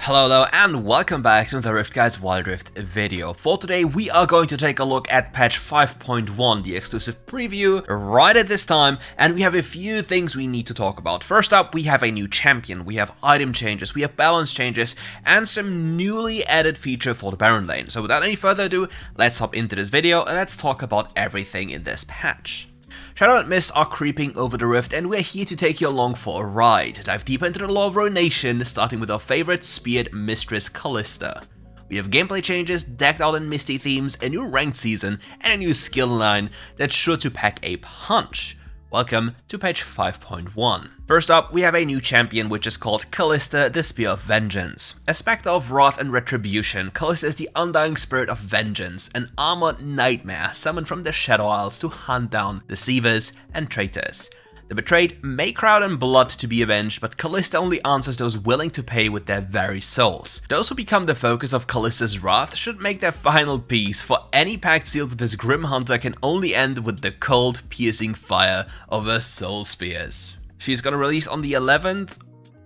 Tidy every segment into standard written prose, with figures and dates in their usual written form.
Hello and welcome back to the RiftGuides WildRift video. For today we are going to take a look at patch 5.1, the exclusive preview, right at this time, and we have a few things we need to talk about. First up, we have a new champion, we have item changes, we have balance changes, and some newly added feature for the Baron lane. So without any further ado, let's hop into this video and let's talk about everything in this patch. Shadow and Mist are creeping over the Rift, and we're here to take you along for a ride. Dive deeper into the lore of Ruination, starting with our favorite speared mistress KALISTA. We have gameplay changes, decked out in Misty themes, a new ranked season, and a new skill line that's sure to pack a punch. Welcome to patch 5.1. First up, we have a new champion which is called KALISTA, the Spear of Vengeance. A spectre of wrath and retribution, KALISTA is the undying spirit of vengeance, an armored nightmare summoned from the Shadow Isles to hunt down deceivers and traitors. The betrayed may crowd in blood to be avenged, but KALISTA only answers those willing to pay with their very souls. Those who become the focus of KALISTA's wrath should make their final peace, for any pact sealed with this grim hunter can only end with the cold, piercing fire of her soul spears. She's gonna release on the 11th,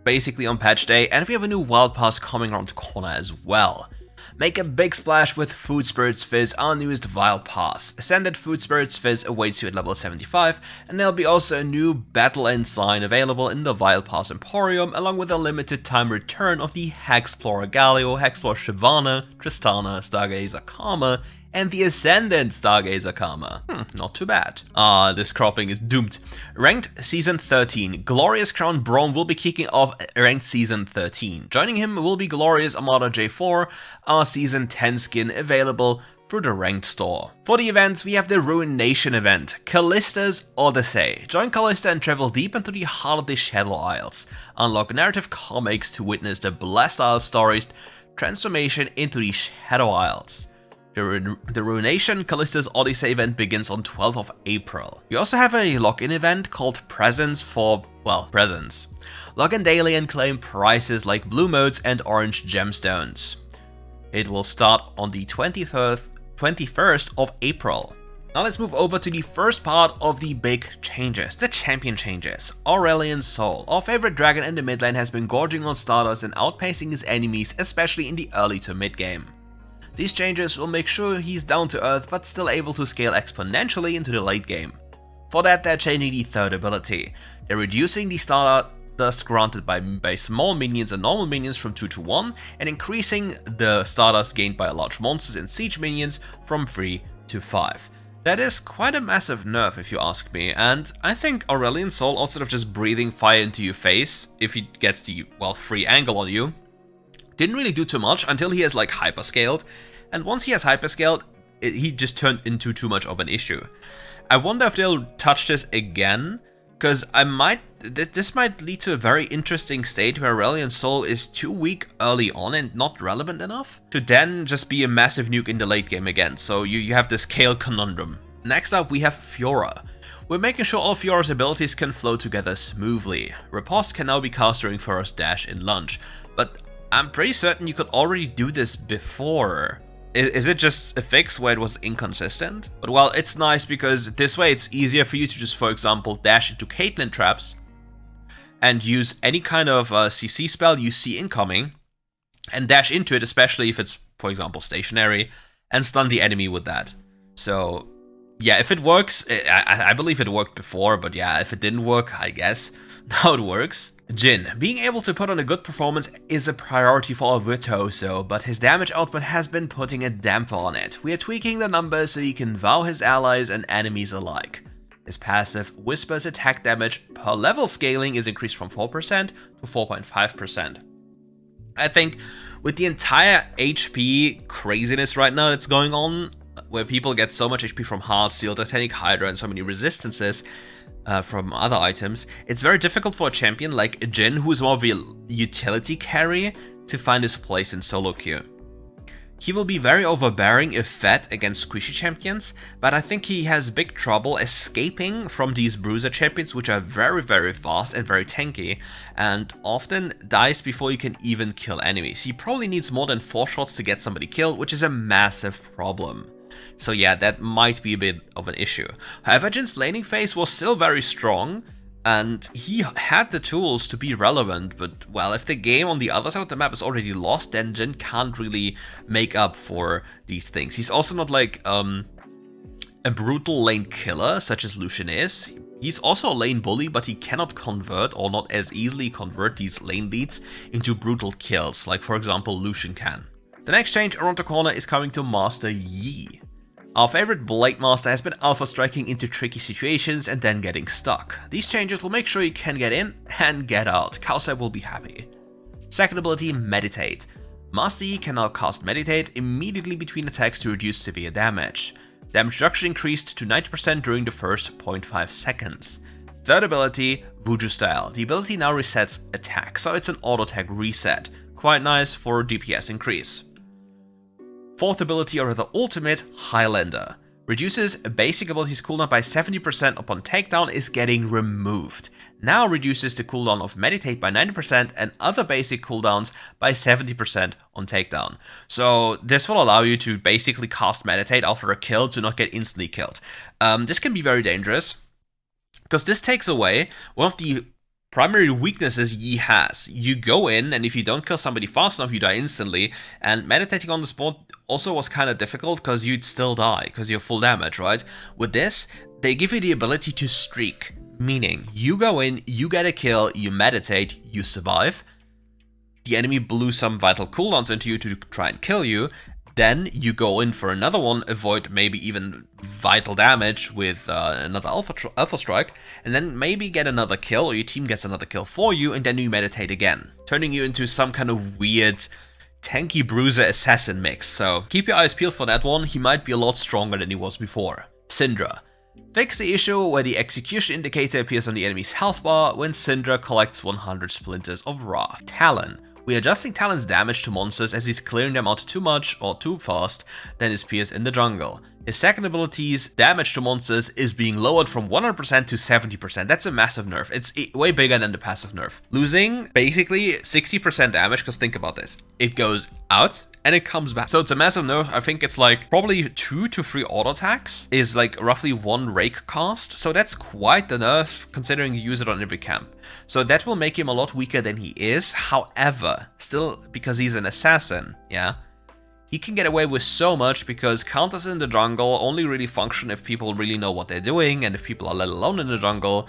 basically on patch day, and we have a new WildPass coming around the corner as well. Make a big splash with Food Spirits Fizz, our newest WildPass. Ascended Food Spirits Fizz awaits you at level 75, and there'll be also a new Battle End sign available in the WildPass Emporium, along with a limited time return of the Hexplorer Galio, Hexplorer Shyvana, Tristana, Stargazer Karma, and the Ascendant Stargazer Karma. Not too bad. This cropping is doomed. Ranked Season 13. Glorious Crown Braum will be kicking off Ranked Season 13. Joining him will be Glorious Armada J4, our Season 10 skin available through the Ranked store. For the events, we have the Ruination event, KALISTA's Odyssey. Join KALISTA and travel deep into the heart of the Shadow Isles. Unlock narrative comics to witness the Blessed Isle story's transformation into the Shadow Isles. The Ruination KALISTA's Odyssey event begins on 12th of April. We also have a login event called Presents for, well, presents. Log in daily and claim prizes like blue modes and orange gemstones. It will start on the 21st of April. Now let's move over to the first part of the big changes, the champion changes. Aurelion Sol, our favorite dragon in the mid lane, has been gorging on starters and outpacing his enemies, especially in the early to mid game. These changes will make sure he's down to earth but still able to scale exponentially into the late game. For that, they're changing the third ability. They're reducing the Stardust granted by small minions and normal minions from 2 to 1, and increasing the Stardust gained by large monsters and siege minions from 3 to 5. That is quite a massive nerf if you ask me, and I think Aurelion Sol, instead of just breathing fire into your face if he gets the, well, free angle on you, didn't really do too much until he has like hyperscaled, and once he has hyperscaled, he just turned into too much of an issue. I wonder if they'll touch this again, because this might lead to a very interesting state where Aurelion Sol is too weak early on and not relevant enough to then just be a massive nuke in the late game again, so you have this Kale conundrum. Next up we have Fiora. We're making sure all Fiora's abilities can flow together smoothly. Riposte can now be cast during Fiora's dash in lunge, but I'm pretty certain you could already do this before. Is it just a fix where it was inconsistent? But well, it's nice because this way it's easier for you to just, for example, dash into Caitlyn traps and use any kind of CC spell you see incoming and dash into it, especially if it's, for example, stationary, and stun the enemy with that. So yeah, if it works, I believe it worked before, but yeah, if it didn't work, I guess now it works. Jhin. Being able to put on a good performance is a priority for our virtuoso, but his damage output has been putting a damper on it. We are tweaking the numbers so he can wow his allies and enemies alike. His passive Whisper's attack damage per level scaling is increased from 4% to 4.5%. I think with the entire HP craziness right now that's going on, where people get so much HP from Heartsteel, Titanic Hydra, and so many resistances, from other items, it's very difficult for a champion like Jhin, who is more of a utility carry, to find his place in solo queue. He will be very overbearing if fed against squishy champions, but I think he has big trouble escaping from these bruiser champions, which are very, very fast and very tanky, and often dies before you can even kill enemies. He probably needs more than 4 shots to get somebody killed, which is a massive problem. So yeah, that might be a bit of an issue. However, Jin's laning phase was still very strong, And he had the tools to be relevant, but well, if the game on the other side of the map is already lost, then Jin can't really make up for these things. He's also not like a brutal lane killer, such as Lucian is. He's also a lane bully, but he cannot convert, or not as easily convert, these lane leads into brutal kills, like for example Lucian can. The next change around the corner is coming to Master Yi. Our favorite Blade Master has been alpha striking into tricky situations and then getting stuck. These changes will make sure you can get in and get out. Kausai will be happy. Second ability, Meditate. Master Yi can now cast Meditate immediately between attacks to reduce severe damage. Damage reduction increased to 90% during the first 0.5 seconds. Third ability, Wuju Style. The ability now resets attack, so it's an auto attack reset. Quite nice for DPS increase. Fourth ability, or the ultimate, Highlander. Reduces basic abilities cooldown by 70% upon takedown is getting removed. Now reduces the cooldown of Meditate by 90% and other basic cooldowns by 70% on takedown. So this will allow you to basically cast Meditate after a kill to not get instantly killed. This can be very dangerous, because this takes away one of the primary weaknesses Yi has. You go in, and if you don't kill somebody fast enough, you die instantly, and meditating on the spot also was kind of difficult because you'd still die, because you're full damage, right? With this, they give you the ability to streak, meaning you go in, you get a kill, you meditate, you survive, the enemy blew some vital cooldowns into you to try and kill you, then you go in for another one, avoid maybe even vital damage with another alpha strike, and then maybe get another kill, or your team gets another kill for you, and then you meditate again, turning you into some kind of weird tanky bruiser assassin mix. So keep your eyes peeled for that one. He might be a lot stronger than he was before. Syndra. Fix the issue where the execution indicator appears on the enemy's health bar when Syndra collects 100 splinters of Wrath. Talon. We're adjusting Talon's damage to monsters as he's clearing them out too much or too fast than his peers in the jungle. His second ability's damage to monsters is being lowered from 100% to 70%. That's a massive nerf. It's way bigger than the passive nerf. Losing basically 60% damage, because think about this. It goes out and it comes back. So it's a massive nerf. I think it's like probably 2 to 3 auto attacks is like roughly 1 rake cast. So that's quite the nerf considering you use it on every camp. So that will make him a lot weaker than he is. However, still because he's an assassin, yeah, he can get away with so much because counters in the jungle only really function if people really know what they're doing, and if people are let alone in the jungle,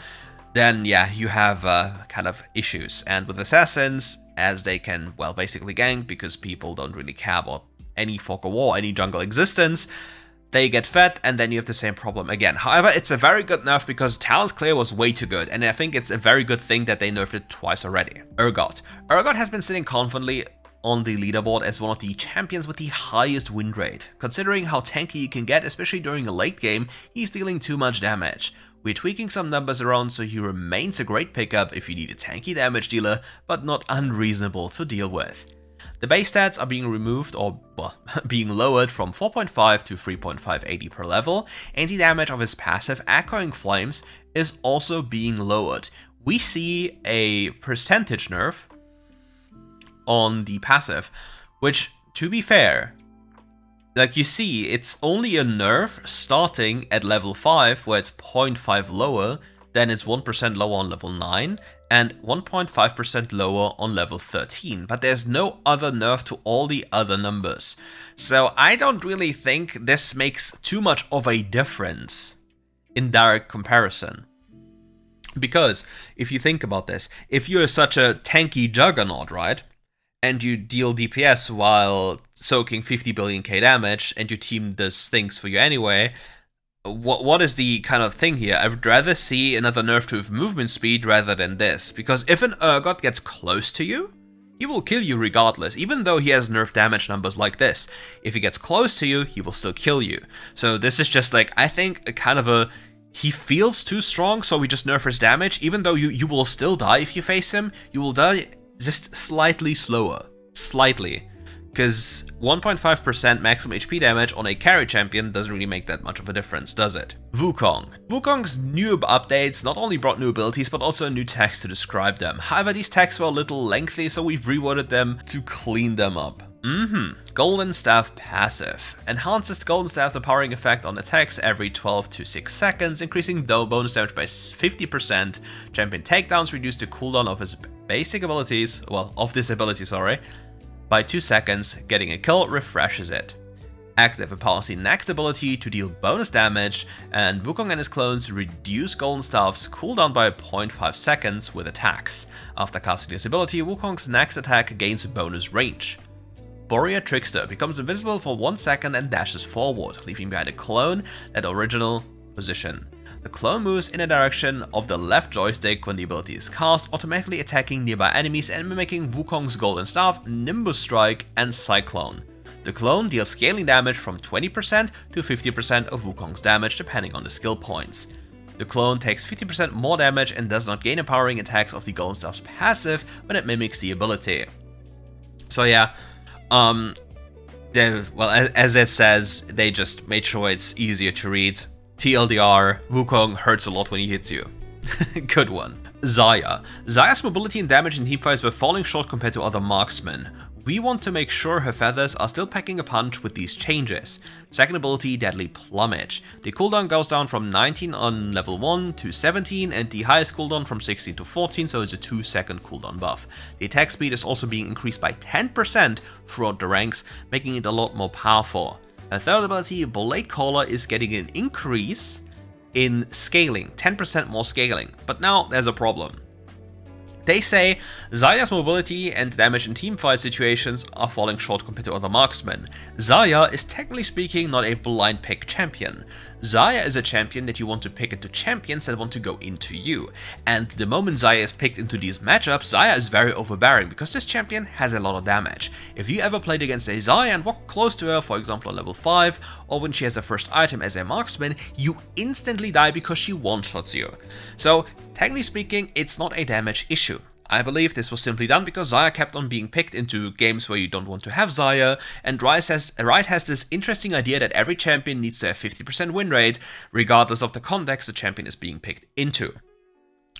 then yeah, you have kind of issues. And with assassins, as they can, well, basically gank because people don't really care about any fog of war, any jungle existence, they get fed, and then you have the same problem again. However, it's a very good nerf because Talon's clear was way too good, and I think it's a very good thing that they nerfed it twice already. Urgot. Urgot has been sitting confidently on the leaderboard as one of the champions with the highest win rate. Considering how tanky he can get, especially during a late game, he's dealing too much damage. We're tweaking some numbers around so he remains a great pickup if you need a tanky damage dealer, but not unreasonable to deal with. The base stats are being removed, or well, being lowered from 4.5 to 3.580 per level, and the damage of his passive Echoing Flames is also being lowered. We see a percentage nerf on the passive, which, to be fair, like you see, it's only a nerf starting at level 5, where it's 0.5 lower, then it's 1% lower on level 9, and 1.5% lower on level 13, but there's no other nerf to all the other numbers. So I don't really think this makes too much of a difference in direct comparison. Because if you think about this, if you're such a tanky juggernaut, right, and you deal DPS while soaking 50 billion K damage, and your team does things for you anyway, what is the kind of thing here? I would rather see another nerf to his movement speed rather than this, because if an Urgot gets close to you, he will kill you regardless, even though he has nerf damage numbers like this. If he gets close to you, he will still kill you. So this is just like, I think, a kind of a, he feels too strong, so we just nerf his damage. Even though you will still die if you face him, you will die just slightly slower. Slightly. Because 1.5% maximum HP damage on a carry champion doesn't really make that much of a difference, does it? Wukong. Wukong's new updates not only brought new abilities, but also a new text to describe them. However, these texts were a little lengthy, so we've reworded them to clean them up. Golden Staff passive. Enhances Golden Staff the powering effect on attacks every 12 to 6 seconds, increasing bonus damage by 50%. Champion takedowns reduce the cooldown of his basic abilities, of this ability, by 2 seconds. Getting a kill refreshes it. Active empowers the next ability to deal bonus damage, and Wukong and his clones reduce Golden Staff's cooldown by 0.5 seconds with attacks. After casting this ability, Wukong's next attack gains bonus range. Warrior Trickster becomes invisible for 1 second and dashes forward, leaving behind a clone at original position. The clone moves in a direction of the left joystick when the ability is cast, automatically attacking nearby enemies and mimicking Wukong's Golden Staff, Nimbus Strike, and Cyclone. The clone deals scaling damage from 20% to 50% of Wukong's damage depending on the skill points. The clone takes 50% more damage and does not gain empowering attacks of the Golden Staff's passive when it mimics the ability. So yeah, as it says, they just made sure it's easier to read. TLDR, Wukong hurts a lot when he hits you. Good one. Xayah. Xayah's mobility and damage in teamfights were falling short compared to other marksmen. We want to make sure her feathers are still packing a punch with these changes. Second ability, Deadly Plumage. The cooldown goes down from 19 on level 1 to 17, and the highest cooldown from 16 to 14, so it's a 2-second cooldown buff. The attack speed is also being increased by 10% throughout the ranks, making it a lot more powerful. Her third ability, Blade Caller, is getting an increase in scaling, 10% more scaling, but now there's a problem. They say Xayah's mobility and damage in teamfight situations are falling short compared to other marksmen. Xayah is technically speaking not a blind pick champion. Xayah is a champion that you want to pick into champions that want to go into you. And the moment Xayah is picked into these matchups, Xayah is very overbearing because this champion has a lot of damage. If you ever played against a Xayah and walk close to her, for example on level 5, or when she has her first item as a marksman, you instantly die because she one-shots you. So technically speaking, it's not a damage issue. I believe this was simply done because Xayah kept on being picked into games where you don't want to have Xayah, and Riot has this interesting idea that every champion needs to have 50% win rate, regardless of the context the champion is being picked into.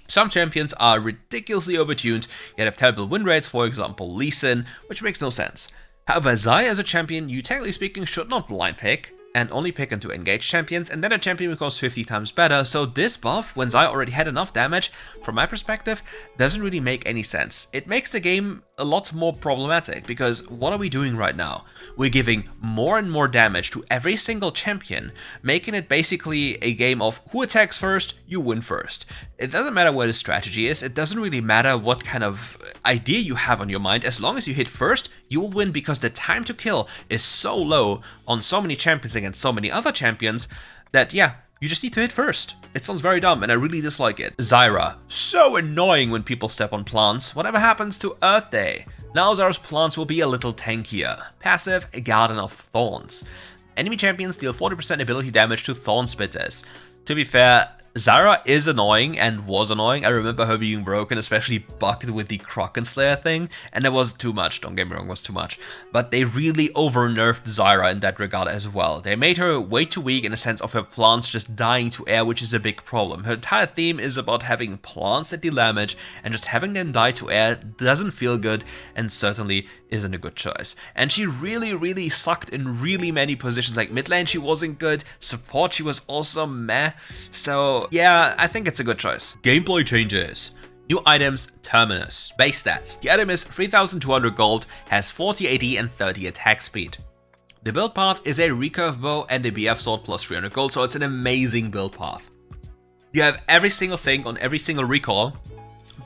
Some champions are ridiculously overtuned, yet have terrible win rates, for example Lee Sin, which makes no sense. However, Xayah as a champion, you technically speaking should not blind pick, and only pick into engaged champions, and then a champion becomes 50 times better, so this buff, when Xayah already had enough damage, from my perspective, doesn't really make any sense. It makes the game a lot more problematic, because what are we doing right now? We're giving more and more damage to every single champion, making it basically a game of who attacks first, you win first. It doesn't matter what the strategy is, it doesn't really matter what kind of idea you have on your mind, as long as you hit first, you will win because the time to kill is so low on so many champions against so many other champions that, yeah, you just need to hit first. It sounds very dumb and I really dislike it. Zyra. So annoying when people step on plants. Whatever happens to Earth Day? Now Zyra's plants will be a little tankier. Passive, Garden of Thorns. Enemy champions deal 40% ability damage to Thorn Spitters. To be fair, Zyra is annoying and was annoying. I remember her being broken, especially bugged with the Kraken Slayer thing, and that was too much, don't get me wrong, it was too much. But they really over-nerfed Zyra in that regard as well. They made her way too weak in the sense of her plants just dying to air, which is a big problem. Her entire theme is about having plants that deal damage, and just having them die to air doesn't feel good, and certainly isn't a good choice. And she really sucked in really many positions, like mid lane she wasn't good, support she was also meh, so yeah, I think it's a good choice. Gameplay changes. New items, Terminus. Base stats. The item is 3200 gold, has 40 AD and 30 attack speed. The build path is a recurve bow and a BF sword plus 300 gold, so it's an amazing build path. You have every single thing on every single recall.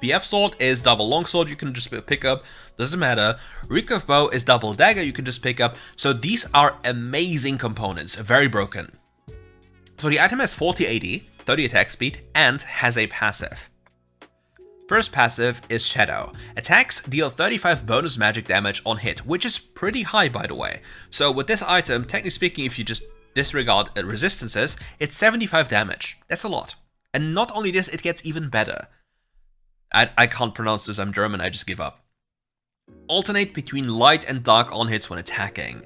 BF sword is double longsword, you can just pick up, doesn't matter. Recurve bow is double dagger, you can just pick up. So these are amazing components, very broken. So the item has 40 AD, 30 attack speed, and has a passive. First passive is Shadow. Attacks deal 35 bonus magic damage on hit, which is pretty high by the way. So with this item, technically speaking, if you just disregard resistances, it's 75 damage. That's a lot. And not only this, it gets even better. I can't pronounce this, I'm German, I just give up. Alternate between light and dark on hits when attacking.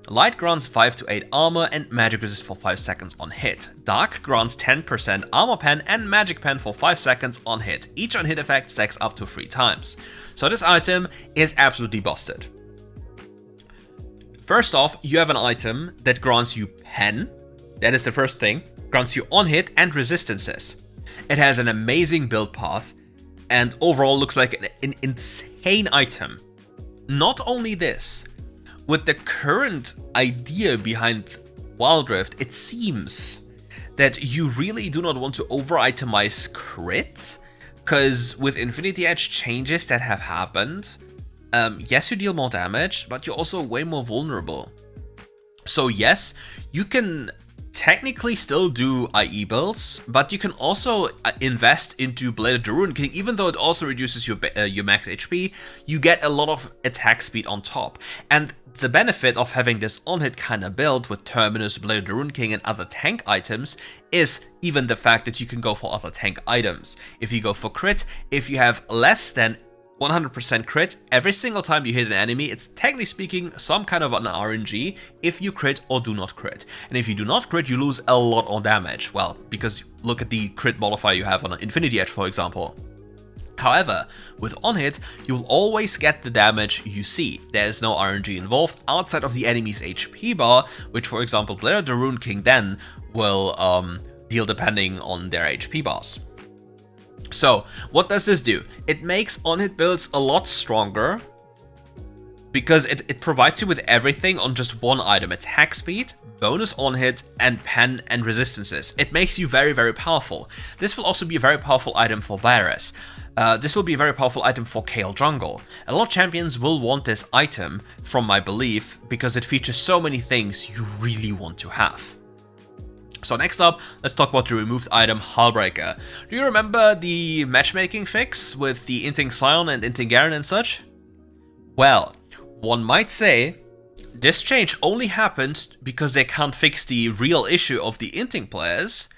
Light grants 5 to 8 armor and magic resist for 5 seconds on hit. Dark grants 10% armor pen and magic pen for 5 seconds on hit. Each on hit effect stacks up to 3 times. So this item is absolutely busted. First off, you have an item that grants you pen. That is the first thing. Grants you on hit and resistances. It has an amazing build path and overall looks like an insane item. Not only this, with the current idea behind WildRift, it seems that you really do not want to over-itemize crits, because with Infinity Edge changes that have happened, yes, you deal more damage, but you're also way more vulnerable. So yes, you can technically still do IE builds, but you can also invest into Blade of the Ruined King. Even though it also reduces your max HP, you get a lot of attack speed on top. And the benefit of having this on-hit kind of build with Terminus, Blade of the Ruined King and other tank items is even the fact that you can go for other tank items. If you go for crit, if you have less than 100% crit, every single time you hit an enemy, it's technically speaking some kind of an RNG if you crit or do not crit. And if you do not crit, you lose a lot of damage. Well, because look at the crit modifier you have on an Infinity Edge, for example. However, with on-hit, you'll always get the damage you see. There's no RNG involved outside of the enemy's HP bar, which, for example, Blade of the Ruined King then will deal depending on their HP bars. So, what does this do? It makes on-hit builds a lot stronger because it provides you with everything on just one item: attack speed, bonus on-hit, and pen and resistances. It makes you very, very powerful. This will also be a very powerful item for Varus. This will be a very powerful item for Kayle Jungle. A lot of champions will want this item, from my belief, because it features so many things you really want to have. So next up, let's talk about the removed item Hullbreaker. Do you remember the matchmaking fix with the Inting Scion and Inting Garen and such? Well, one might say this change only happened because they can't fix the real issue of the Inting players,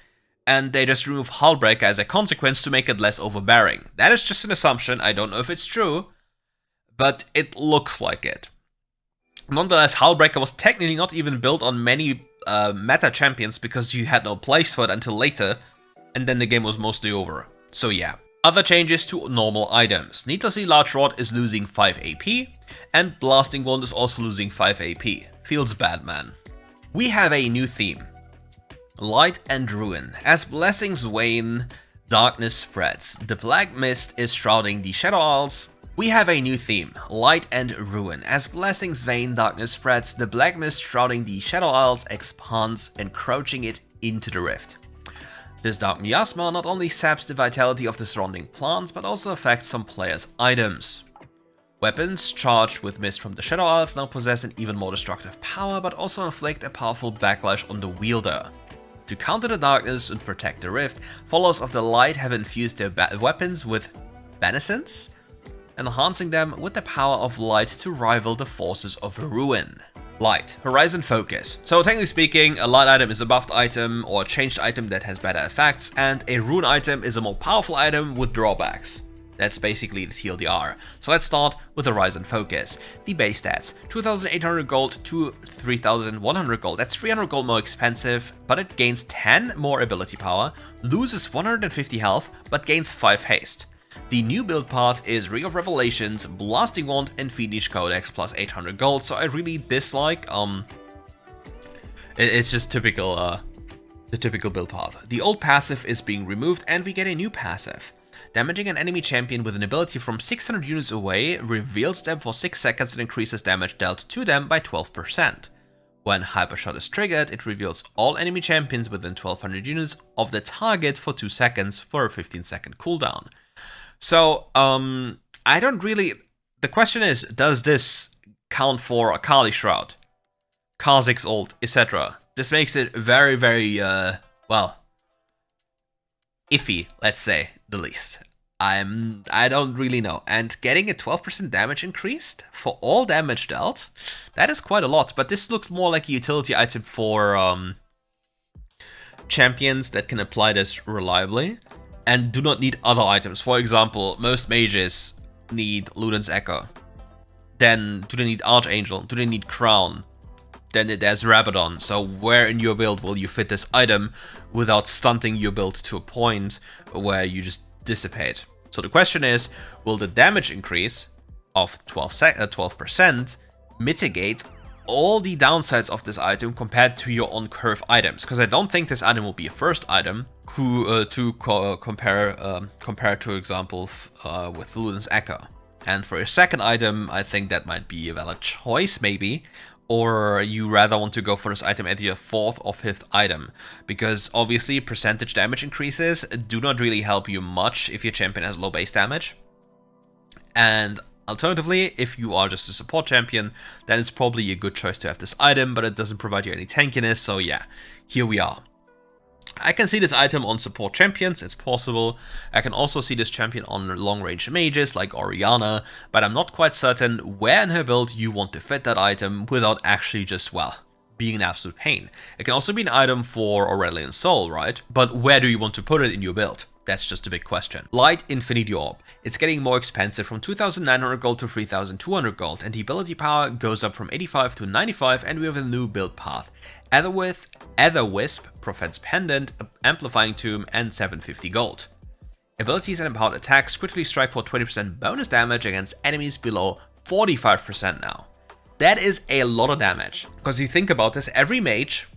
and they just remove Hullbreaker as a consequence to make it less overbearing. That is just an assumption, I don't know if it's true, but it looks like it. Nonetheless, Hullbreaker was technically not even built on many meta champions because you had no place for it until later, and then the game was mostly over. So yeah. Other changes to normal items. Needlessly Large Rod is losing 5 AP, and Blasting Wand is also losing 5 AP. Feels bad, man. We have a new theme. Light and Ruin. As blessings wane, darkness spreads. The black mist is shrouding the Shadow Isles. We have a new theme, Light and Ruin. As blessings wane, darkness spreads, the black mist shrouding the Shadow Isles expands, encroaching it into the rift. This dark miasma not only saps the vitality of the surrounding plants, but also affects some players' items. Weapons charged with mist from the Shadow Isles now possess an even more destructive power, but also inflict a powerful backlash on the wielder. To counter the darkness and protect the rift, followers of the light have infused their weapons with benescence, enhancing them with the power of light to rival the forces of ruin. Light, Horizon Focus. So technically speaking, a light item is a buffed item or a changed item that has better effects, and a rune item is a more powerful item with drawbacks. That's basically the TLDR. So let's start with Horizon Focus. The base stats, 2,800 gold to 3,100 gold. That's 300 gold more expensive, but it gains 10 more ability power, loses 150 health, but gains 5 haste. The new build path is Ring of Revelations, Blasting Wand, and Fiendish Codex plus 800 gold, so I really dislike, it's just typical, the typical build path. The old passive is being removed and we get a new passive. Damaging an enemy champion with an ability from 600 units away reveals them for 6 seconds and increases damage dealt to them by 12%. When Hypershot is triggered, it reveals all enemy champions within 1200 units of the target for 2 seconds for a 15-second cooldown. So, I don't really... The question is, does this count for a Kali Shroud, Kha'Zix ult, etc.? This makes it very, very, well, iffy, let's say, the least. I don't really know. And getting a 12% damage increased for all damage dealt, that is quite a lot. But this looks more like a utility item for champions that can apply this reliably and do not need other items. For example, most mages need Luden's Echo. Then, do they need Archangel? Do they need Crown? Then there's Rabadon. So where in your build will you fit this item without stunting your build to a point where you just dissipate? So the question is, will the damage increase of 12% mitigate all the downsides of this item compared to your on-curve items, because I don't think this item will be a first item compare to example with Luden's Echo. And for your second item, I think that might be a valid choice, maybe. Or you rather want to go for this item at your fourth or fifth item, because obviously percentage damage increases do not really help you much if your champion has low base damage. And alternatively, if you are just a support champion, then it's probably a good choice to have this item, but it doesn't provide you any tankiness, so yeah, here we are. I can see this item on support champions, it's possible. I can also see this champion on long-range mages like Orianna, but I'm not quite certain where in her build you want to fit that item without actually just, well, being an absolute pain. It can also be an item for Aurelion Sol, right? But where do you want to put it in your build? That's just a big question. Light Infinity Orb. It's getting more expensive from 2,900 gold to 3,200 gold, and the ability power goes up from 85 to 95, and we have a new build path. Etherwisp, Prophet's Pendant, Amplifying Tomb, and 750 gold. Abilities and empowered attacks critically strike for 20% bonus damage against enemies below 45% now. That is a lot of damage. Because you think about this, every mage,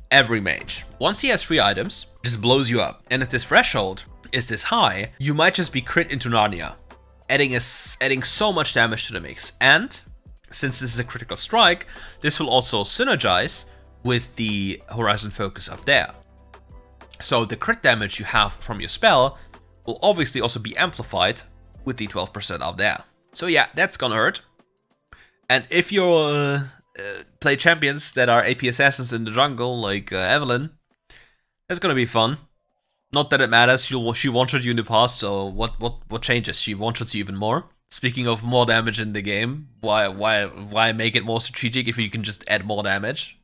once he has 3 items, just blows you up. And if this threshold is this high, you might just be crit into Narnia, adding so much damage to the mix. And since this is a critical strike, this will also synergize with the Horizon Focus up there. So the crit damage you have from your spell will obviously also be amplified with the 12% up there. So yeah, that's gonna hurt. And if you play champions that are AP assassins in the jungle, like Evelyn, that's gonna be fun. Not that it matters, she one-shot you in the past, so what changes? She one-shots you even more. Speaking of more damage in the game, why make it more strategic if you can just add more damage?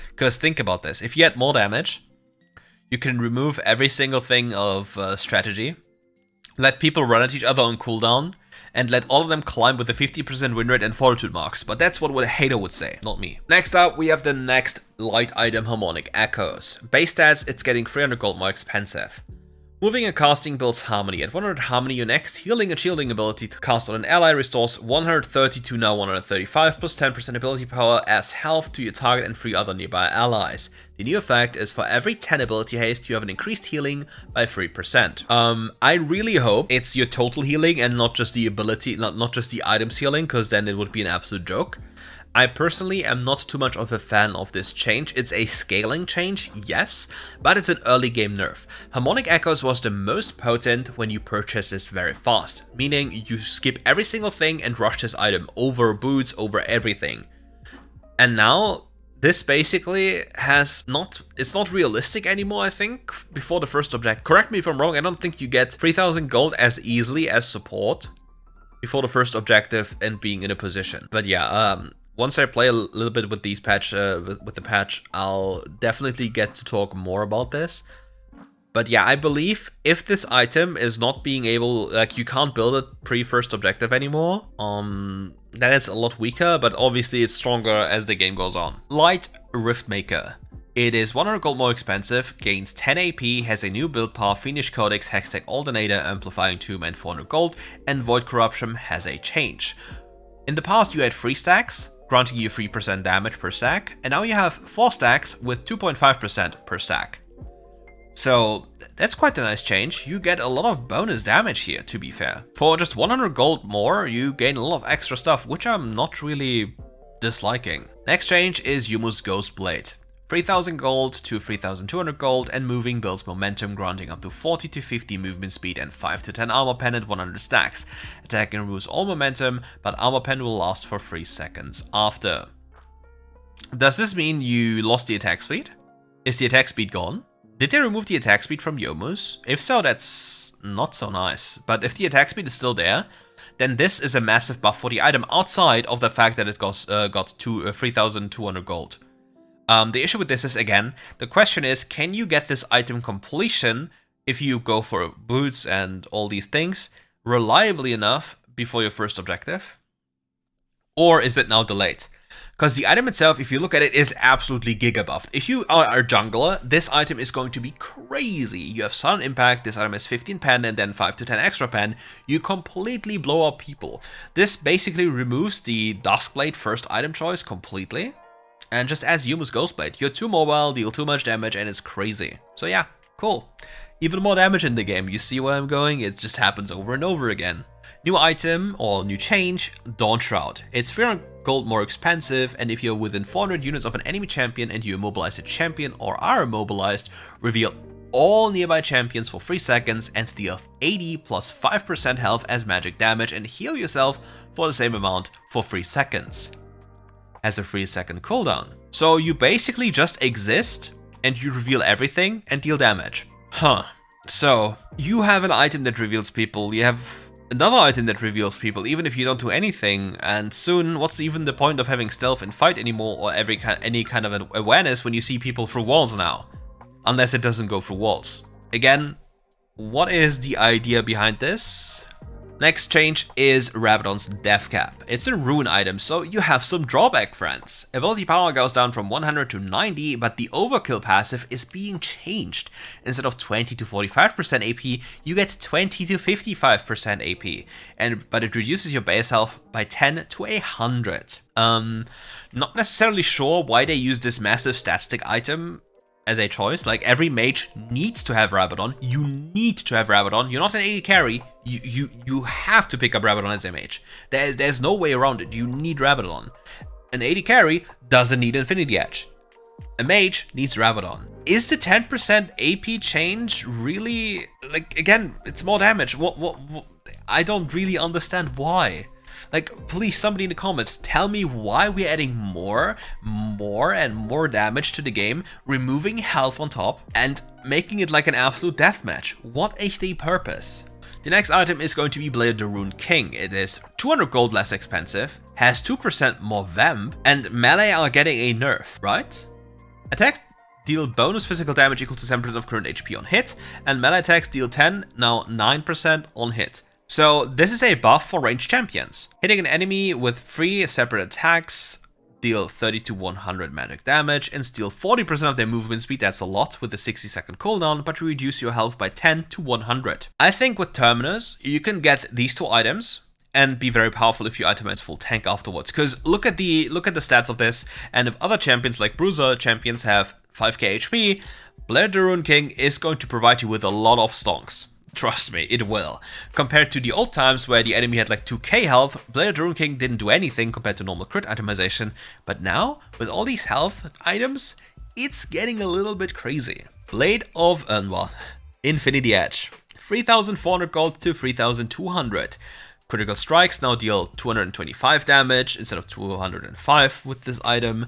Because think about this, if you add more damage, you can remove every single thing of strategy, let people run at each other on cooldown, and let all of them climb with a 50% win rate and fortitude marks. But that's what a hater would say, not me. Next up, we have the next light item, Harmonic Echoes. Base stats, it's getting 300 gold more expensive. Moving and casting builds Harmony. At 100 Harmony, your next healing and shielding ability to cast on an ally restores 130 to now 135 plus 10% ability power as health to your target and 3 other nearby allies. The new effect is for every 10 ability haste, you have an increased healing by 3%. I really hope it's your total healing and not just the ability, not just the items healing, because then it would be an absolute joke. I personally am not too much of a fan of this change. It's a scaling change, yes, but it's an early game nerf. Harmonic Echoes was the most potent when you purchase this very fast, meaning you skip every single thing and rush this item over boots, over everything. And now this basically it's not realistic anymore, I think, before the first object. Correct me if I'm wrong, I don't think you get 3,000 gold as easily as support before the first objective and being in a position. But yeah, once I play a little bit with these with the patch, I'll definitely get to talk more about this. But yeah, I believe if this item is not being able, like, you can't build it pre-first objective anymore, then it's a lot weaker, but obviously it's stronger as the game goes on. Light Riftmaker. It is 100 gold more expensive, gains 10 AP, has a new build path, Fiendish Codex, Hextech Alternator, Amplifying Tomb, and 400 gold, and Void Corruption has a change. In the past you had 3 stacks, granting you 3% damage per stack, and now you have 4 stacks with 2.5% per stack. So that's quite a nice change. You get a lot of bonus damage here, to be fair. For just 100 gold more, you gain a lot of extra stuff, which I'm not really disliking. Next change is Yumu's Ghost Blade. 3,000 gold to 3,200 gold, and moving builds momentum, granting up to 40 to 50 movement speed and 5 to 10 armor pen at 100 stacks. Attack and removes all momentum, but armor pen will last for 3 seconds after. Does this mean you lost the attack speed? Is the attack speed gone? Did they remove the attack speed from Yomu's? If so, that's not so nice. But if the attack speed is still there, then this is a massive buff for the item outside of the fact that it got 3,200 gold. The issue with this is, again, the question is, can you get this item completion if you go for boots and all these things reliably enough before your first objective? Or is it now delayed? Because the item itself, if you look at it, is absolutely giga buffed. If you are a jungler, this item is going to be crazy. You have sudden impact, this item has 15 pen and then 5 to 10 extra pen. You completely blow up people. This basically removes the Duskblade first item choice completely. And just as Yuma's Ghostblade, you're too mobile, deal too much damage, and it's crazy. So yeah, cool. Even more damage in the game, you see where I'm going? It just happens over and over again. New item, or new change, Dawn Shroud. It's 300 gold more expensive, and if you're within 400 units of an enemy champion and you immobilize a champion or are immobilized, reveal all nearby champions for 3 seconds and deal 80 plus 5% health as magic damage and heal yourself for the same amount for 3 seconds. Has a 3-second cooldown. So you basically just exist and you reveal everything and deal damage. So you have an item that reveals people, you have another item that reveals people even if you don't do anything, and soon what's even the point of having stealth in fight anymore or any kind of an awareness when you see people through walls now? Unless it doesn't go through walls. Again, what is the idea behind this? Next change is Rabadon's Death Cap. It's a rune item, so you have some drawback, friends. Ability power goes down from 100 to 90, but the overkill passive is being changed. Instead of 20 to 45% AP, you get 20 to 55% AP, but it reduces your base health by 10 to 100. Not necessarily sure why they use this massive stat stick item as a choice. Like, every mage needs to have Rabadon. You need to have Rabadon. You're not an AD carry. You have to pick up Rabadon as a mage. There's no way around it. You need Rabadon. An AD carry doesn't need Infinity Edge. A mage needs Rabadon. Is the 10% AP change really, like, again, it's more damage. What I don't really understand why. Like, please, somebody in the comments, tell me why we're adding more and more damage to the game, removing health on top, and making it like an absolute deathmatch. What is the purpose? The next item is going to be Blade of the Rune King. It is 200 gold less expensive, has 2% more vamp, and melee are getting a nerf, right? Attacks deal bonus physical damage equal to 7% of current HP on hit, and melee attacks deal 10, now 9% on hit. So this is a buff for ranged champions. Hitting an enemy with 3 separate attacks, deal 30 to 100 magic damage, and steal 40% of their movement speed. That's a lot with a 60-second cooldown, but reduce your health by 10 to 100. I think with Terminus, you can get these two items and be very powerful if you itemize full tank afterwards. Because look at the stats of this, and if other champions like Bruiser champions have 5k HP, Blade of the Rune King is going to provide you with a lot of stonks. Trust me, it will. Compared to the old times where the enemy had like 2k health, Blade of the Rune King didn't do anything compared to normal crit itemization. But now, with all these health items, it's getting a little bit crazy. Blade of, Infinity Edge. 3,400 gold to 3,200. Critical strikes now deal 225 damage instead of 205 with this item,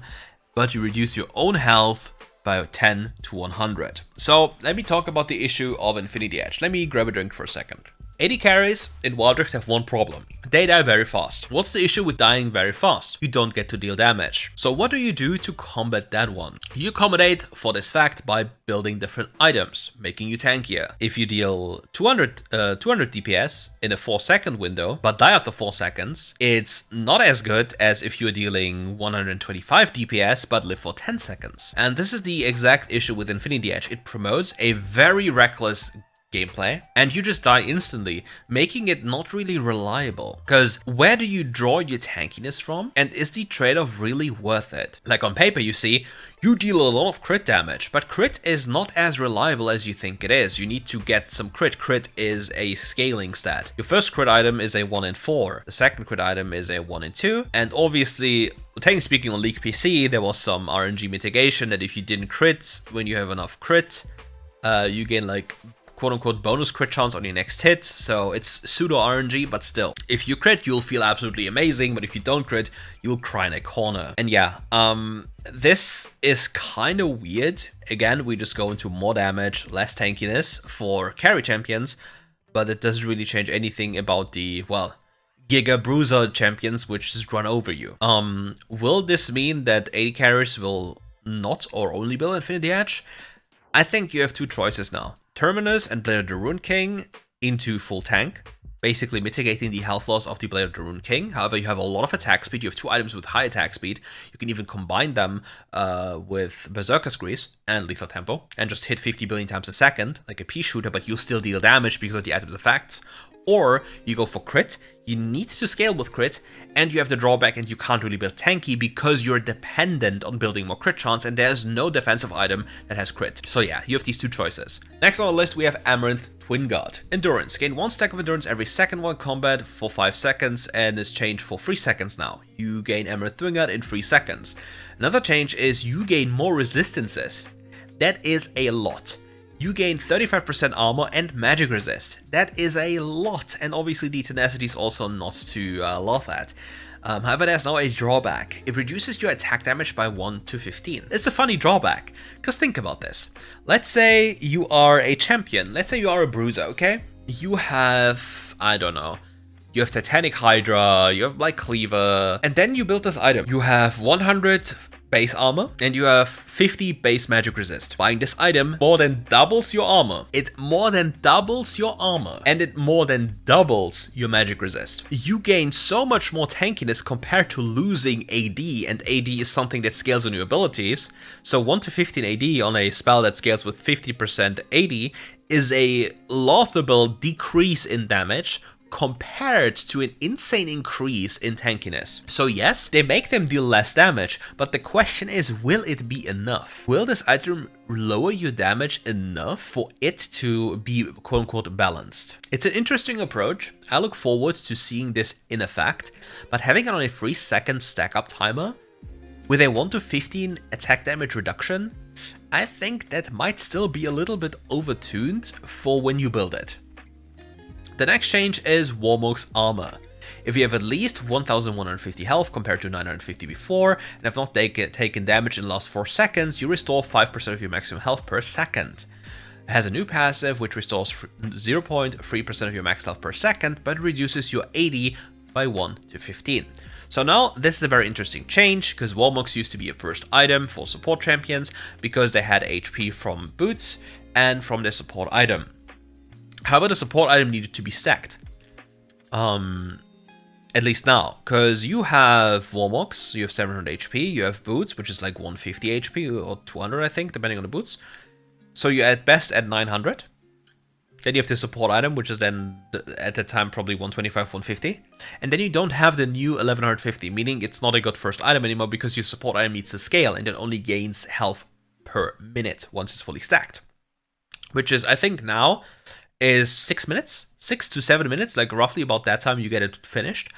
but you reduce your own health by 10 to 100. So let me talk about the issue of Infinity Edge. Let me grab a drink for a second. AD carries in WildRift have one problem. They die very fast. What's the issue with dying very fast? You don't get to deal damage. So what do you do to combat that one? You accommodate for this fact by building different items, making you tankier. If you deal 200 DPS in a 4-second window, but die after 4 seconds, it's not as good as if you're dealing 125 DPS, but live for 10 seconds. And this is the exact issue with Infinity Edge. It promotes a very reckless gameplay, and you just die instantly, making it not really reliable. Because where do you draw your tankiness from? And is the trade-off really worth it? Like on paper, you see, you deal a lot of crit damage, but crit is not as reliable as you think it is. You need to get some crit. Crit is a scaling stat. Your first crit item is a 1 in 4. The second crit item is a 1 in 2. And obviously, technically speaking, on League PC, there was some RNG mitigation that if you didn't crit when you have enough crit, you gain like quote-unquote bonus crit chance on your next hit, so it's pseudo RNG, but still. If you crit, you'll feel absolutely amazing, but if you don't crit, you'll cry in a corner. And yeah, this is kind of weird. Again, we just go into more damage, less tankiness for carry champions, but it doesn't really change anything about the, well, Giga Bruiser champions which just run over you. Will this mean that AD carriers will not or only build Infinity Edge? I think you have two choices now. Terminus and Blade of the Rune King into full tank, basically mitigating the health loss of the Blade of the Rune King. However, you have a lot of attack speed. You have two items with high attack speed. You can even combine them with Berserker's Grease and Lethal Tempo and just hit 50 billion times a second, like a pea shooter, but you'll still deal damage because of the item's effects. Or you go for crit, you need to scale with crit, and you have the drawback and you can't really build tanky because you're dependent on building more crit chance and there's no defensive item that has crit. So yeah, you have these two choices. Next on the list we have Amaranth Twin Guard. Endurance. Gain 1 stack of endurance every second while combat for 5 seconds and is changed for 3 seconds now. You gain Amaranth Twin Guard in 3 seconds. Another change is you gain more resistances. That is a lot. You gain 35% armor and magic resist. That is a lot, and obviously the tenacity is also not to laugh at. However, there's now a drawback. It reduces your attack damage by 1 to 15. It's a funny drawback, because think about this. Let's say you are a champion. Let's say you are a bruiser, okay? You have, I don't know, you have Titanic Hydra, you have like Cleaver, and then you build this item. You have 100 base armor and you have 50 base magic resist. Buying this item more than doubles your armor. It more than doubles your armor and it more than doubles your magic resist. You gain so much more tankiness compared to losing AD, and AD is something that scales on your abilities. So 1 to 15 AD on a spell that scales with 50% AD is a laughable decrease in damage compared to an insane increase in tankiness. So yes, they make them deal less damage, but the question is, will it be enough? Will this item lower your damage enough for it to be quote-unquote balanced? It's an interesting approach. I look forward to seeing this in effect, but having it on a 3-second stack-up timer with a 1 to 15 attack damage reduction, I think that might still be a little bit overtuned for when you build it. The next change is Warmook's armor. If you have at least 1150 health compared to 950 before, and have not taken damage in the last 4 seconds, you restore 5% of your maximum health per second. It has a new passive which restores 0.3% of your max health per second, but reduces your AD by 1 to 15. So now this is a very interesting change, because Warmooks used to be a first item for support champions because they had HP from boots and from their support item. However, the support item needed to be stacked. At least now, because you have Warmooks, you have 700 HP, you have boots, which is like 150 HP or 200, I think, depending on the boots. So you're at best at 900. Then you have the support item, which is then, at the time, probably 125, 150. And then you don't have the new 1150, meaning it's not a good first item anymore because your support item needs to scale and it only gains health per minute once it's fully stacked. Which is, I think now, is 6 minutes, 6 to 7 minutes, like roughly about that time you get it finished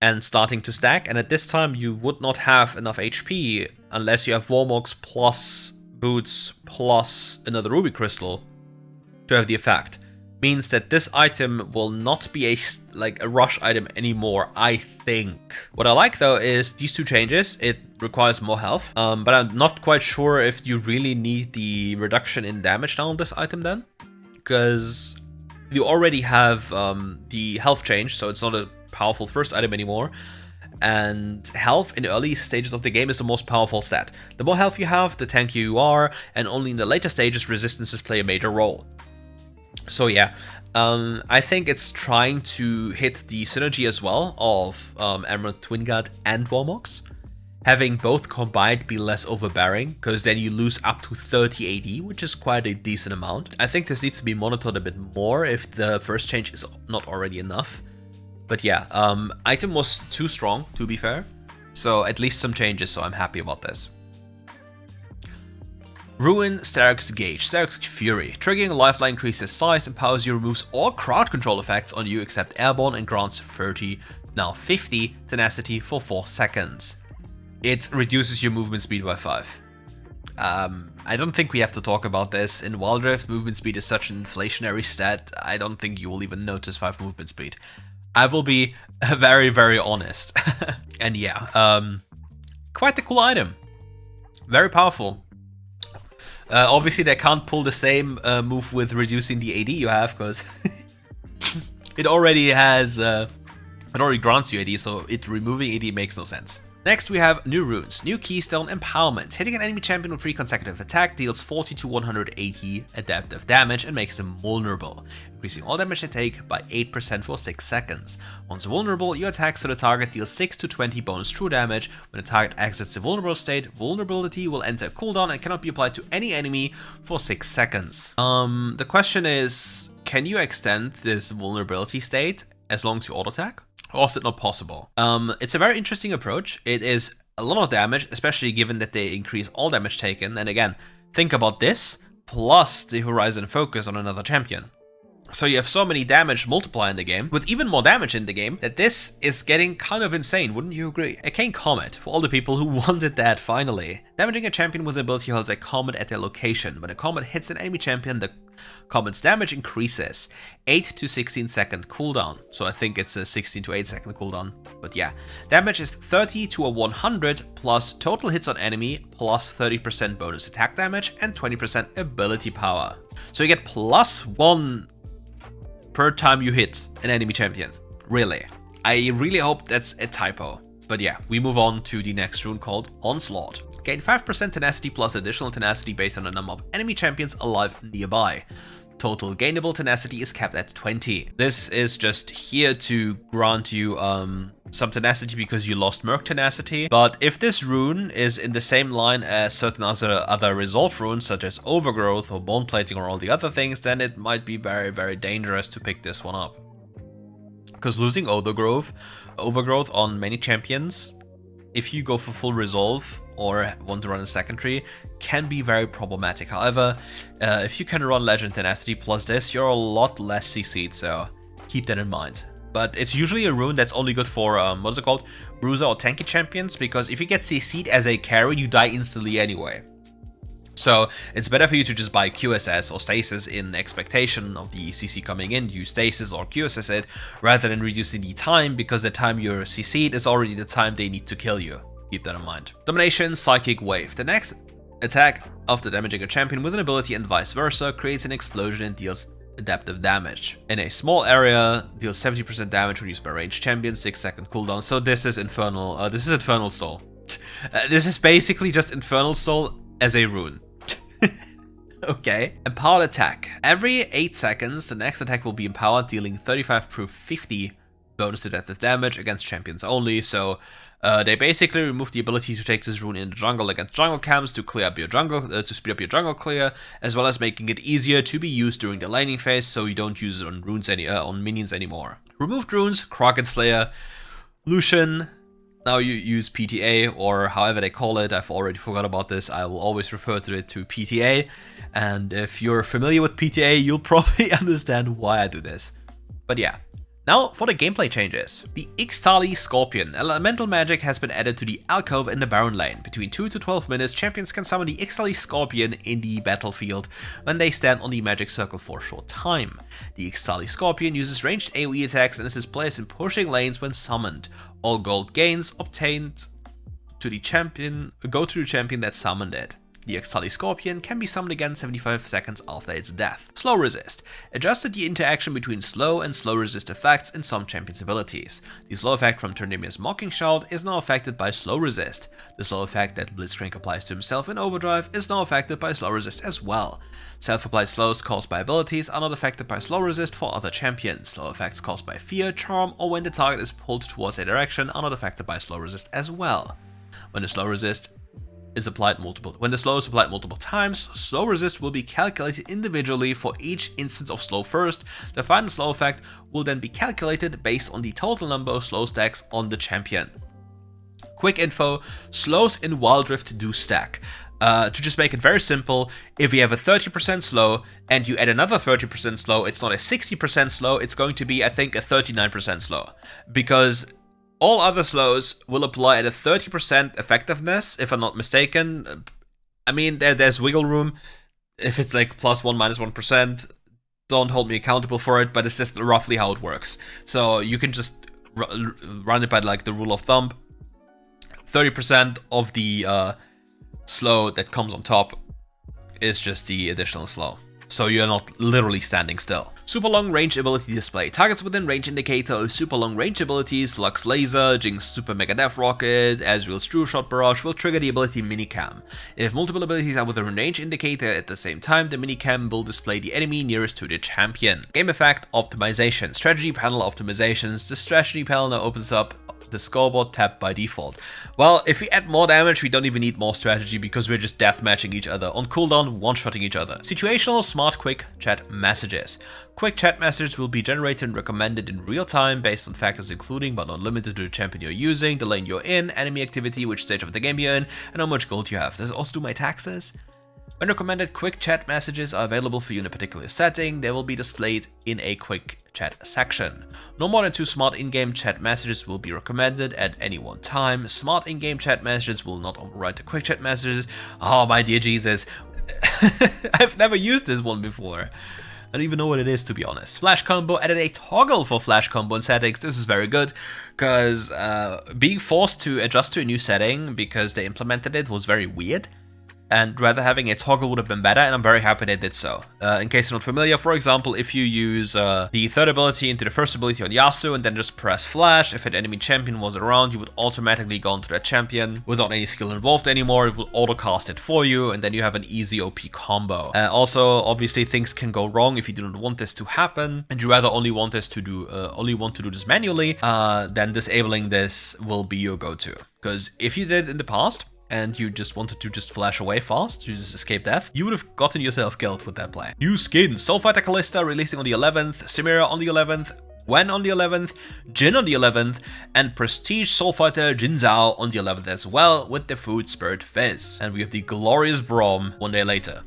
and starting to stack. And at this time you would not have enough HP unless you have Warmooks plus boots plus another ruby crystal to have the effect. Means that this item will not be a rush item anymore, I think. What I like though is these two changes. It requires more health, but I'm not quite sure if you really need the reduction in damage now on this item then, because you already have the health change, so it's not a powerful first item anymore. And health in the early stages of the game is the most powerful stat. The more health you have, the tankier you are, and only in the later stages resistances play a major role. So yeah, I think it's trying to hit the synergy as well of Emerald Twin Guard and Warmooks. Having both combined be less overbearing, because then you lose up to 30 AD, which is quite a decent amount. I think this needs to be monitored a bit more if the first change is not already enough. But yeah, item was too strong, to be fair. So at least some changes, so I'm happy about this. Ruin Starrick's Gauge, Starrick's Fury. Triggering a lifeline increases size, empowers you, removes all crowd control effects on you except airborne, and grants 30, now 50 tenacity for 4 seconds. It reduces your movement speed by 5. I don't think we have to talk about this. In WildRift, movement speed is such an inflationary stat, I don't think you will even notice 5 movement speed. I will be very, very honest. And yeah, quite a cool item. Very powerful. Obviously, they can't pull the same move with reducing the AD you have, because it already has, it already grants you AD, so it removing AD makes no sense. Next we have new runes. New Keystone Empowerment. Hitting an enemy champion with 3 consecutive attack deals 40 to 180 adaptive damage and makes them vulnerable, increasing all damage they take by 8% for 6 seconds. Once vulnerable, your attacks to the target deal 6 to 20 bonus true damage. When the target exits the vulnerable state, vulnerability will enter a cooldown and cannot be applied to any enemy for 6 seconds. The question is, can you extend this vulnerability state as long as you auto attack? Or is it not possible? It's a very interesting approach. It is a lot of damage, especially given that they increase all damage taken. And again, think about this, plus the Horizon Focus on another champion. So you have so many damage multiplier in the game, with even more damage in the game, that this is getting kind of insane, wouldn't you agree? Arcane Comet, for all the people who wanted that finally. Damaging a champion with an ability holds a comet at their location. When a comet hits an enemy champion, the comet's damage increases. 8 to 16 second cooldown. So I think it's a 16 to 8 second cooldown. But yeah, damage is 30 to a 100 plus total hits on enemy plus 30% bonus attack damage and 20% ability power. So you get +1 per time you hit an enemy champion. Really. I really hope that's a typo. But yeah, we move on to the next rune called Onslaught. Gain 5% tenacity plus additional tenacity based on the number of enemy champions alive nearby. Total gainable tenacity is capped at 20. This is just here to grant you some tenacity because you lost Merc tenacity. But if this rune is in the same line as certain other resolve runes such as Overgrowth or Bone Plating or all the other things, then it might be very, very dangerous to pick this one up. Because losing Overgrowth on many champions, if you go for full resolve or want to run a secondary, can be very problematic. However, if you can run Legend Tenacity plus this, you're a lot less CC'd, so keep that in mind. But it's usually a rune that's only good for, what is it called? Bruiser or tanky champions, because if you get CC'd as a carry, you die instantly anyway. So it's better for you to just buy QSS or Stasis in expectation of the CC coming in, use Stasis or QSS it, rather than reducing the time, because the time you're CC'd is already the time they need to kill you. Keep that in mind. Domination Psychic Wave. The next attack after damaging a champion with an ability and vice versa creates an explosion and deals adaptive damage. In a small area, deals 70% damage reduced by ranged champion, 6 second cooldown. So this is Infernal Soul. This is basically just Infernal Soul as a rune. Okay. Empowered attack. Every 8 seconds, the next attack will be empowered, dealing 35 proof 50 bonus adaptive damage against champions only. So they basically remove the ability to take this rune in the jungle against jungle camps to clear up your jungle, to speed up your jungle clear, as well as making it easier to be used during the laning phase, so you don't use it on on minions anymore. Removed runes: Kraken Slayer, Lucian. Now you use PTA, or however they call it. I've already forgot about this. I will always refer to it to PTA. And if you're familiar with PTA, you'll probably understand why I do this. But yeah. Now for the gameplay changes. The Ixtali Scorpion. Elemental magic has been added to the alcove in the Baron lane. Between 2 to 12 minutes, champions can summon the Ixtali Scorpion in the battlefield when they stand on the magic circle for a short time. The Ixtali Scorpion uses ranged AoE attacks and is placed in pushing lanes when summoned. All gold gains obtained to the champion go to the champion that summoned it. The Ixtali Scorpion can be summoned again 75 seconds after its death. Slow Resist. Adjusted the interaction between slow and slow resist effects in some champions' abilities. The slow effect from Turnimia's Mocking Shout is now affected by slow resist. The slow effect that Blitzcrank applies to himself in Overdrive is now affected by slow resist as well. Self-applied slows caused by abilities are not affected by slow resist for other champions. Slow effects caused by fear, charm, or when the target is pulled towards a direction are not affected by slow resist as well. When the slow resist is applied when the slow is applied multiple times, slow resist will be calculated individually for each instance of slow first. The final slow effect will then be calculated based on the total number of slow stacks on the champion. Quick info: slows in WildRift do stack. To just make it very simple, if you have a 30% slow and you add another 30% slow, it's not a 60% slow, it's going to be, I think, a 39% slow. Because all other slows will apply at a 30% effectiveness, if I'm not mistaken. I mean, there's wiggle room. If it's like +1, -1%, don't hold me accountable for it, but it's just roughly how it works. So you can just run it by like the rule of thumb. 30% of the slow that comes on top is just the additional slow. So you're not literally standing still. Super long range ability display. Targets within range indicator of super long range abilities, Lux Laser, Jinx Super Mega Death Rocket, Azrael's True Shot Barrage will trigger the ability Minicam. If multiple abilities are within range indicator at the same time, the Minicam will display the enemy nearest to the champion. Game effect optimization. Strategy panel optimizations. The strategy panel now opens up the scoreboard tab by default. Well, if we add more damage, we don't even need more strategy because we're just deathmatching each other. On cooldown, one-shotting each other. Situational, smart, quick chat messages. Quick chat messages will be generated and recommended in real time based on factors including but not limited to the champion you're using, the lane you're in, enemy activity, which stage of the game you're in, and how much gold you have. Does it also do my taxes? When recommended quick chat messages are available for you in a particular setting, they will be displayed in a quick chat section. No more than 2 smart in-game chat messages will be recommended at any one time. Smart in-game chat messages will not override the quick chat messages. Oh my dear Jesus, I've never used this one before. I don't even know what it is, to be honest. Flash combo added a toggle for flash combo in settings. This is very good because being forced to adjust to a new setting because they implemented it was very weird. And rather having a toggle would have been better, and I'm very happy they did so. In case you're not familiar, for example, if you use the third ability into the first ability on Yasuo and then just press flash, if an enemy champion was around, you would automatically go into that champion without any skill involved anymore. It will auto-cast it for you, and then you have an easy OP combo. Also, obviously, things can go wrong if you do not want this to happen, and you rather only want to do this manually. Then disabling this will be your go-to. Because if you did it in the past, and you just wanted to just flash away fast, to just escape death, you would have gotten yourself killed with that play. New skin, Soulfighter KALISTA releasing on the 11th, Samira on the 11th, Gwen on the 11th, Jin on the 11th, and Prestige Soulfighter Jin Zhao on the 11th as well, with the Food Spirit Fizz. And we have the glorious Braum one day later.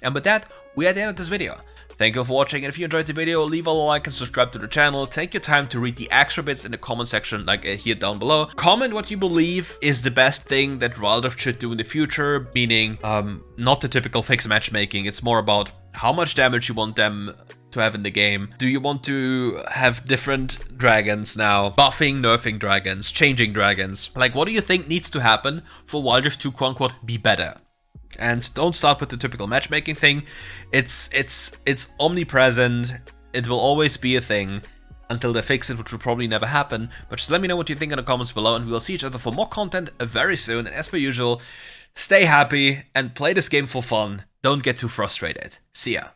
And with that, we are at the end of this video. Thank you for watching, and if you enjoyed the video, leave a like and subscribe to the channel. Take your time to read the extra bits in the comment section, like here down below. Comment what you believe is the best thing that WildRift should do in the future, meaning not the typical fixed matchmaking. It's more about how much damage you want them to have in the game. Do you want to have different dragons now? Buffing, nerfing dragons, changing dragons? Like, what do you think needs to happen for WildRift to quote-unquote be better? And don't start with the typical matchmaking thing. It's omnipresent. It will always be a thing until they fix it, which will probably never happen. But just let me know what you think in the comments below, and we'll see each other for more content very soon. And as per usual, stay happy and play this game for fun. Don't get too frustrated. See ya.